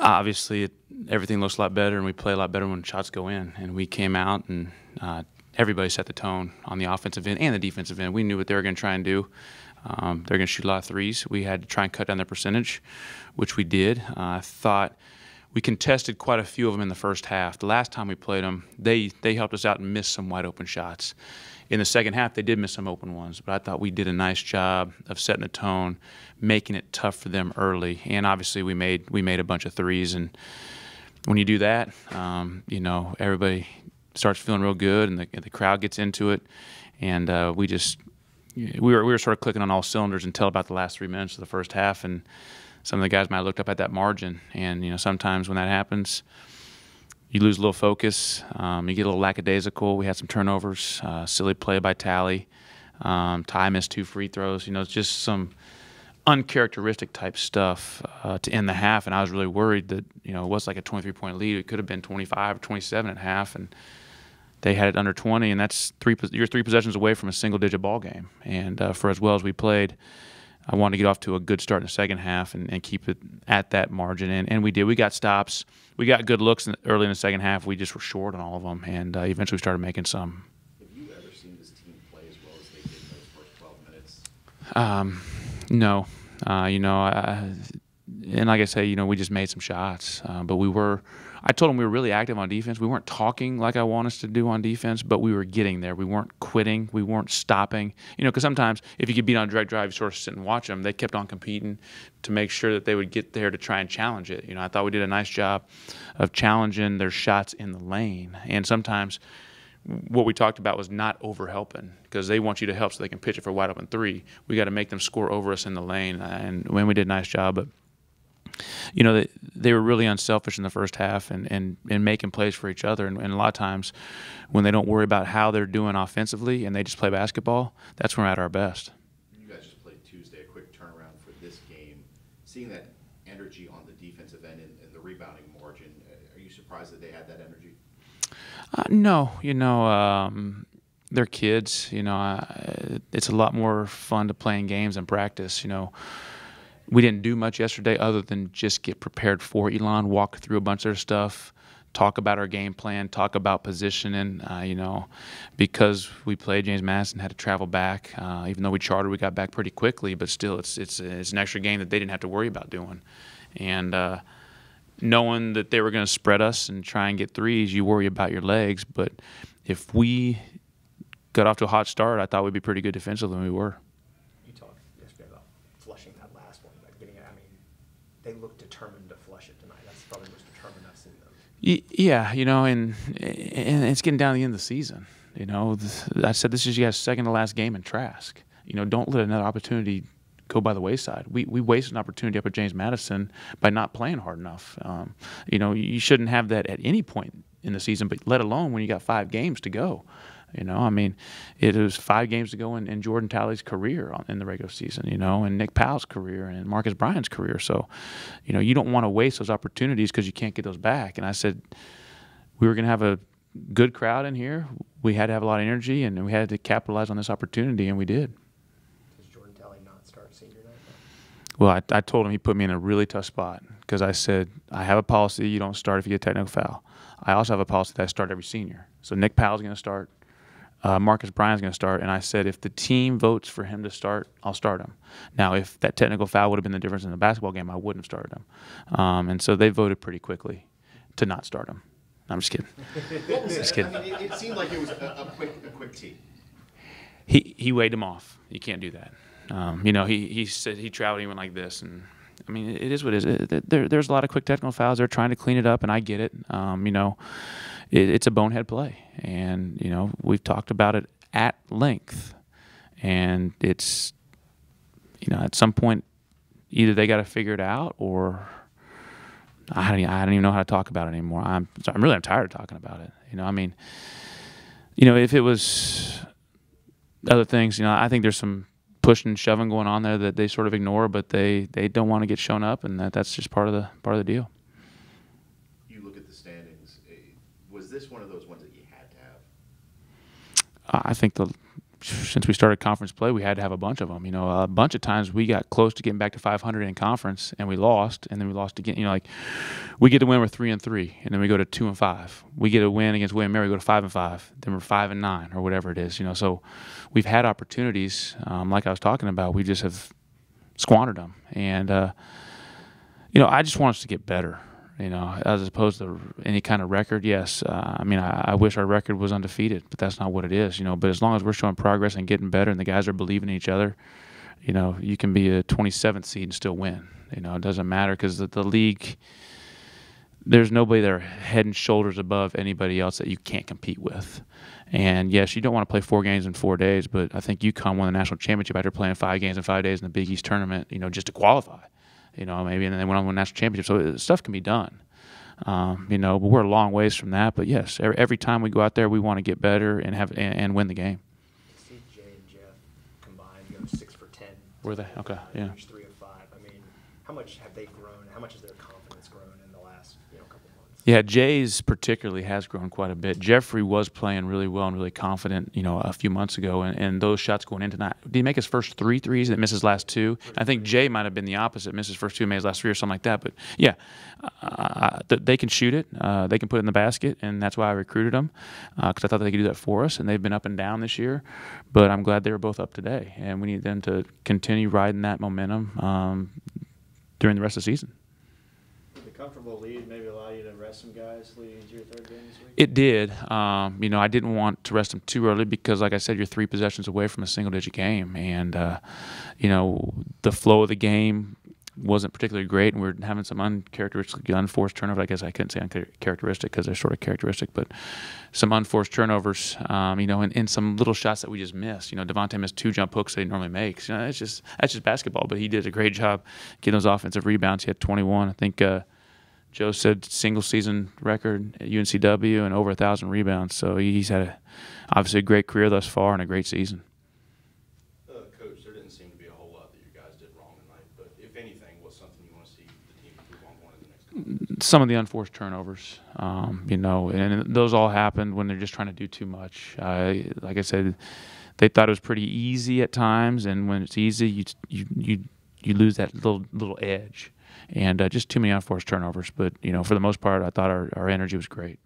Obviously, everything looks a lot better, and we play a lot better when shots go in. And we came out, and everybody set the tone on the offensive end and the defensive end. We knew what they were going to try and do. They're going to shoot a lot of threes. We had to try and cut down their percentage, which we did. I thought we contested quite a few of them in the first half. The last time we played them, they helped us out and missed some wide open shots. In the second half, they did miss some open ones, but I thought we did a nice job of setting the tone, making it tough for them early. And obviously, we made a bunch of threes. And when you do that, everybody starts feeling real good, and the crowd gets into it. And we were sort of clicking on all cylinders until about the last 3 minutes of the first half. And some of the guys might have looked up at that margin. And sometimes when that happens, you lose a little focus. You get a little lackadaisical. We had some turnovers, silly play by Tally. Ty missed 2 free throws. It's just some uncharacteristic type stuff to end the half. And I was really worried that, it was like a 23-point lead. It could have been 25 or 27 at half. And they had it under 20. And that's you're 3 possessions away from a single-digit ball game. And for as well as we played, I wanted to get off to a good start in the second half and keep it at that margin. And we did. We got stops. We got good looks early in the second half. We just were short on all of them, and eventually we started making some. Have you ever seen this team play as well as they did in those first 12 minutes? No. And like I say, we just made some shots. But I told them we were really active on defense. We weren't talking like I want us to do on defense, but we were getting there. We weren't quitting. We weren't stopping. Because sometimes if you get beat on a direct drive, you sort of sit and watch them. They kept on competing to make sure that they would get there to try and challenge it. I thought we did a nice job of challenging their shots in the lane. And sometimes what we talked about was not over-helping, because they want you to help so they can pitch it for a wide-open 3. We got to make them score over us in the lane. And when we did a nice job, but they were really unselfish in the first half and making plays for each other. And a lot of times when they don't worry about how they're doing offensively and they just play basketball, that's when we're at our best. You guys just played Tuesday, a quick turnaround for this game. Seeing that energy on the defensive end and the rebounding margin, are you surprised that they had that energy? No. They're kids. It's a lot more fun to play in games than practice. We didn't do much yesterday other than just get prepared for Elon, walk through a bunch of their stuff, talk about our game plan, talk about positioning. Because we played James Madison, had to travel back. Even though we chartered, we got back pretty quickly. But still, it's an extra game that they didn't have to worry about doing. And knowing that they were going to spread us and try and get threes, you worry about your legs. But if we got off to a hot start, I thought we'd be pretty good defensively, and we were. They look determined to flush it tonight. That's probably the most determined I've seen them. Yeah, and it's getting down to the end of the season. I said this is you guys' second to last game in Trask. Don't let another opportunity go by the wayside. We wasted an opportunity up at James Madison by not playing hard enough. You shouldn't have that at any point in the season, but let alone when you got 5 games to go. It was 5 games to go in Jordan Talley's career in the regular season, and Nick Powell's career and Marquez Brian's career. So, you don't want to waste those opportunities because you can't get those back. And I said we were going to have a good crowd in here. We had to have a lot of energy, and we had to capitalize on this opportunity, and we did. Does Jordan Talley not start senior night? Well, I told him he put me in a really tough spot because I said I have a policy you don't start if you get a technical foul. I also have a policy that I start every senior. So Nick Powell's going to start. Marquez Brian's going to start, and I said if the team votes for him to start, I'll start him. Now, if that technical foul would have been the difference in the basketball game, I wouldn't have started him. And so they voted pretty quickly to not start him. I'm just kidding. Just kidding. It seemed like it was a quick tee. He weighed him off. You can't do that. He said he traveled. He went like this, and it is what it is. There's a lot of quick technical fouls. They're trying to clean it up, and I get it. It's a bonehead play, and we've talked about it at length, and it's at some point either they got to figure it out or I don't even know how to talk about it anymore. I'm tired of talking about it. If it was other things, I think there's some pushing and shoving going on there that they sort of ignore, but they don't want to get shown up, and that's just part of the deal. You look at the standings. Was this one of those ones that you had to have? I think since we started conference play, we had to have a bunch of them. You know, a bunch of times we got close to getting back to 500 in conference, and we lost, and then we lost again. You know, like we get to win, we're 3-3, and then we go to 2-5. We get a win against William Mary, we go to 5-5. Then we're 5-9 or whatever it is. You know, so we've had opportunities, like I was talking about. We just have squandered them, and you know, I just want us to get better. You know, as opposed to any kind of record, yes. I mean, I wish our record was undefeated, but that's not what it is. You know, but as long as we're showing progress and getting better, and the guys are believing in each other, you know, you can be a 27th seed and still win. You know, it doesn't matter because the league, there's nobody that are head and shoulders above anybody else that you can't compete with. And yes, you don't want to play 4 games in 4 days, but I think UConn won the national championship after playing 5 games in 5 days in the Big East tournament. You know, just to qualify. You know, maybe, and then they went on to win the national championship. So stuff can be done. You know, but we're a long ways from that. But yes, every time we go out there, we want to get better and have and win the game. See Jay and Jeff combined go 6 for 10. Were they? Okay, yeah. 3 of 5. I mean, how much have they grown? How much has their confidence grown in the last couple months? Yeah, Jay's particularly has grown quite a bit. Jeffrey was playing really well and really confident, you know, a few months ago, and those shots going in tonight. Did he make his first 3 threes and miss his last 2? I think Jay might have been the opposite, missed his first 2, made his last 3 or something like that. But yeah, they can shoot it. They can put it in the basket, and that's why I recruited them, because I thought they could do that for us, and they've been up and down this year. But I'm glad they were both up today, and we need them to continue riding that momentum during the rest of the season. Comfortable lead maybe allow you to rest some guys leading into your 3rd game this week? It did. You know, I didn't want to rest them too early because, like I said, you're 3 possessions away from a single-digit game. And, you know, the flow of the game wasn't particularly great, and we were having some uncharacteristic, unforced turnovers. I guess I couldn't say uncharacteristic because they're sort of characteristic, but some unforced turnovers, you know, and some little shots that we just missed. You know, Devontae missed 2 jump hooks that he normally makes. You know, that's just basketball, but he did a great job getting those offensive rebounds. He had 21. I think Joe said single-season record at UNCW and over 1,000 rebounds. So he's had obviously a great career thus far and a great season. Coach, there didn't seem to be a whole lot that you guys did wrong tonight. But if anything, what's something you want to see the team improve on going in the next couple? Some of the unforced turnovers, you know, and those all happened when they're just trying to do too much. Like I said, they thought it was pretty easy at times, and when it's easy, you lose that little edge. And just too many unforced turnovers. But, you know, for the most part, I thought our energy was great.